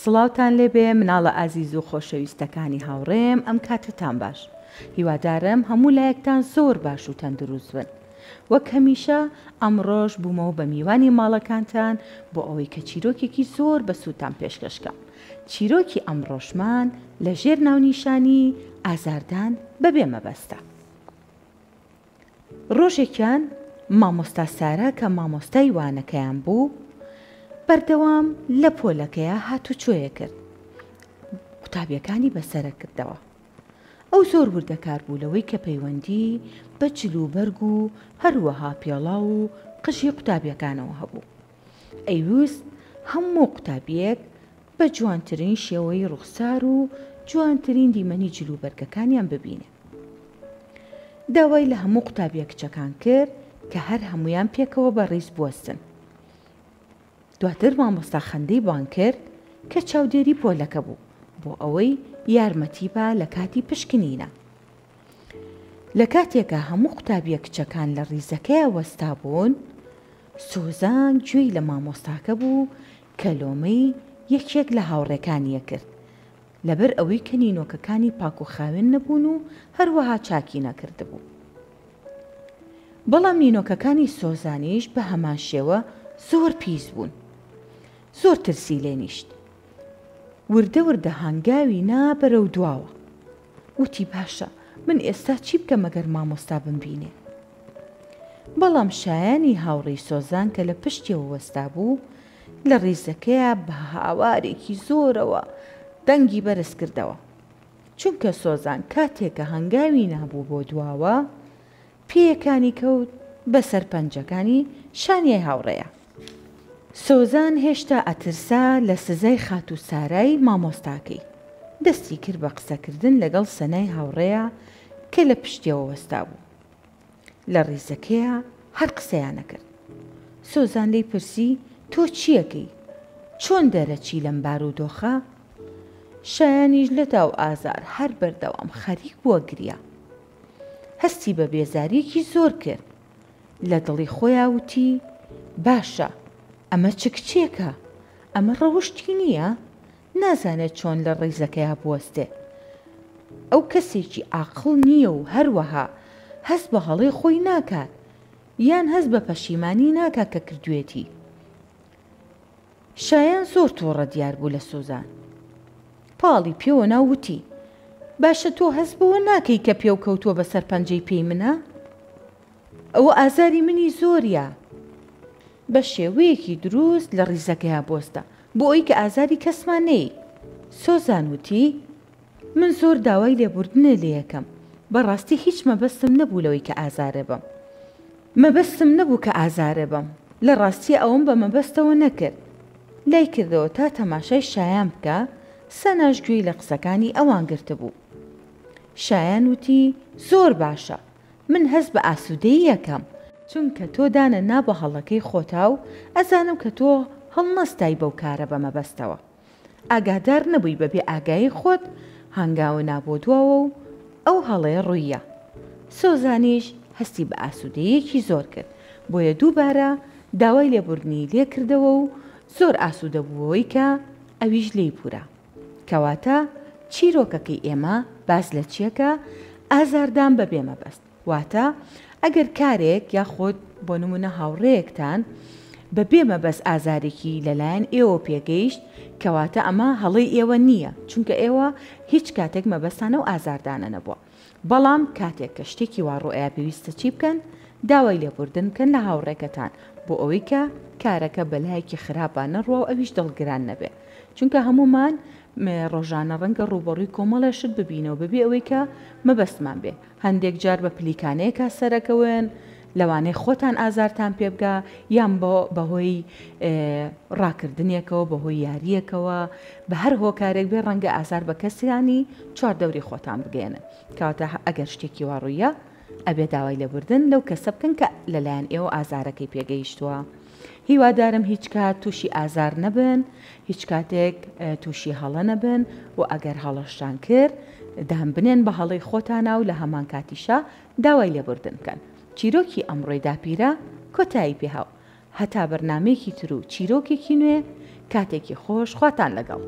سڵاوتان لێبێ مناڵە ئازیز و خۆشەویستەکانی هاوڕێم ئەم کاتتان باش. هیوادارم هەموو لایەکتان زۆر باش و تەندروست بن. وەک هەمیشە ئەمڕۆژ بوومەوە بە میوانی ماڵەکانتان بۆ ئەوەی کە چیرۆکێکی زۆر بەسووتان پێشکەشکەم. چیرۆکی ئەمڕۆژمان لە ژێر ناونیشانی ئازاردان بەبێ مەبەستە. ڕۆژێکیان مامۆستا سارا کە مامۆستای وانەکەیان بوو بەردەوام لە پۆلەکەیە هاتوچۆیە کرد. قوتابیەکانی بەسەرە کردەوە. ئەو زۆر وردەکار بوو لەوەی کە پەیوەندی بە جلوبەرگ و هەروەها پێڵاو و قژی قوتابیەکانەوە هەبوو. ئەیویست هەموو قوتابیەک بە جوانترین شێوەی ڕوخسار و جوانترین دیمەنی جلوبەرگەکانیان ببینێ. داوای لە هەموو قوتابیە کچەکان کرد کە هەر هەمویان پێکەوە بە ڕیز بوەستن. دواتر مامۆستا خەندەی بان کرد کە چاودێری پۆلەکە بوو بۆ ئەوەی یارمەتی بە لە کاتی پشکنینە. لە کاتێکە هەموو قوتابیە کچەکان لە ڕیزەکەیە وەستا بوون، سۆزان گوێی لە مامۆستاکە بوو کە لۆمەی یەکێک لە هاوڕێکانیە کرد لەبەر ئەوەی کە نینۆکەکانی پاک و خاوێن نەبوون و هەروەها چاکی نەکرد بوو. بەڵام نینۆکەکانی سۆزانیش بە هەمان شێوە زۆر پیس بوون. زۆر ترسی لێ نیشت. وردە وردە هەنگاوی نا بەرەو دواوە. وتی باشە من ئێستا چی بکەم ئەگەر مامۆستا بمبینێ؟ بەڵام شایانی هاوڕێی سۆزان کە لە پشتیەوە وەستا بوو لە ڕیزەکەیە بە هاوارێکی زۆرەوە دەنگی بەرز کردەوە. چونکە سۆزان کاتێکە هەنگاوی نابوو بۆ دواوە پێیەکانی کەوت بەسەر پەنجەکانی شانیای هاوڕێیە. سۆزان هێشتا ئەترسا لە سزای خات و سارای مامۆستاکەی. دەستی کرد بە قسەکردن لەگەڵ سەنای هاوڕێیە کە لە پشتیەوە وەستا بوو. لە ڕیزەکەیە هەر قسەیان نەکرد. سۆزان لێی پرسی تۆ چیەکەی؟ چۆن دەرەچی لەم بارودۆخە؟ شایانیش لە تاو ئازار هەر بەردەوام خەریک بووە گریا. هەستی بە بێزاریەکی زۆر کرد. لە دڵی خۆیان وتی باشە ئەمە چ کچێکە؟ ئەمە ڕەوشتی نییە؟ نازانێت چۆن لە ڕیزەکەیە بوەستێ. ئەو کەسێکی عاقڵ نییە و هەروەها هەست بە هەڵەی خۆی ناکات یان هەست بە پەشیمانی ناکات کە کردوێتی. شایان زۆر تۆڕە دیار بوو لە سۆزان. پاڵی پێوە ناووتی باشە تۆ هەست بەوە ناکەی کە پێو کەوتووە بەسەر پەنجەی پێی منە؟ ئەوە ئازاری منی زۆریە. بە شێوەیەکی دروست لە ڕیزەکەیە بۆستە بۆ ئەوی کە ئازاری کەسمان نەی. سۆزان وتی من زۆر داوای لێبوردنە لێ یەکەم. بەڕاستی هیچ مەبەستم نەبوو لەوەی کە ئازارە بم. مەبەستم نەبوو کە ئازارە بم. لە ڕاستی ئەوم بە مەبەستەوە نەکرد. لای کردەوە تا تەماشای شایان بکە سەناش گوێی لە قسەکانی ئەوان گرتە بوو. شایان وتی زۆر باشە من هەست بە ئاسوودەیی یەکەم چونکە تۆ دانە نا بە هەڵەکەی خۆتا و ئەزانم کە تۆ هەڵنەستای بەو کارە بە مەبەستەوە. ئاگادار نەبووی بەبێ ئاگایی خۆت هەنگاوە نابۆدووەوە و ئەو هەڵەیە ڕوویە. سۆزانیش هەستی بە ئاسوودەیەکی زۆر کرد بۆیە دووبارە داوای لێبوردنی لێ کردەوە و زۆر ئاسوودە بووەوەی کە ئەویش لێی پورە. کەواتە چیرۆکەکەی ئێمە باس لە چیەکە؟ ئازاردان بەبێ مەبەست. واتە ئەگەر کارێک یاخۆت بۆ نمونە هاوڕێیەکتان بەبێ مەبەست ئازارێکی لەلایەن ئێوە پێگەیشت کەواتە ئەمە هەڵەی ئێوە نییە چونکە ئێوە هیچ کاتێک مەبەستانە و ئازاردانە نەبووە. بەڵام کاتێک کە شتێکی واڕۆئەیە پێویستە چی بکەن؟ داوای لێبوردن بکەن لە هاوڕێکەتان بۆ ئەوەی کە کارەکە بەلایەکی خراپە نەڕوە و ئەویش دڵگران نەبێ. چونکە هەمومان ڕۆژانە ڕەنگە ڕوبەڕووی کۆمەڵە شت ببینەوە ببێ ئەوەی کە مەبەستمان بێ. هەندێک جار بە پلیکانەیەکە سەرەکەون لەوانەیە خۆتان ئازارتان پێ بگا یان بەهۆی ڕاکردنیەکەوە بەهۆی یاریەکەوە بە هەر هۆکارێک بێ ڕەنگە ئازار بە کەسیانی چواردەوری خۆتان بگەێنن. کەواتە ئەگەر شتێکی واڕوویە ئەبێ داوای لێبوردن لەو کەسە بکەن کە لەلایەن ئێوە ئازارەکەی پێگەیشتووە. هیوادارم هیچ کات تووشی ئازار نەبن، هیچ کاتێک تووشی هەڵە نەبن و ئەگەر هەڵەشتان کرد دام بنێن بە هەڵەی خۆتانە و لە هەمان کاتیشە داوای لێبوردن بکەن. چیرۆکی ئەمڕۆی داپیرە کۆتایی پێهاو هەتا بەرنامەیەکی تر و چیرۆکێکی نوێ کاتێکی خۆش خواتان لەگەڵ.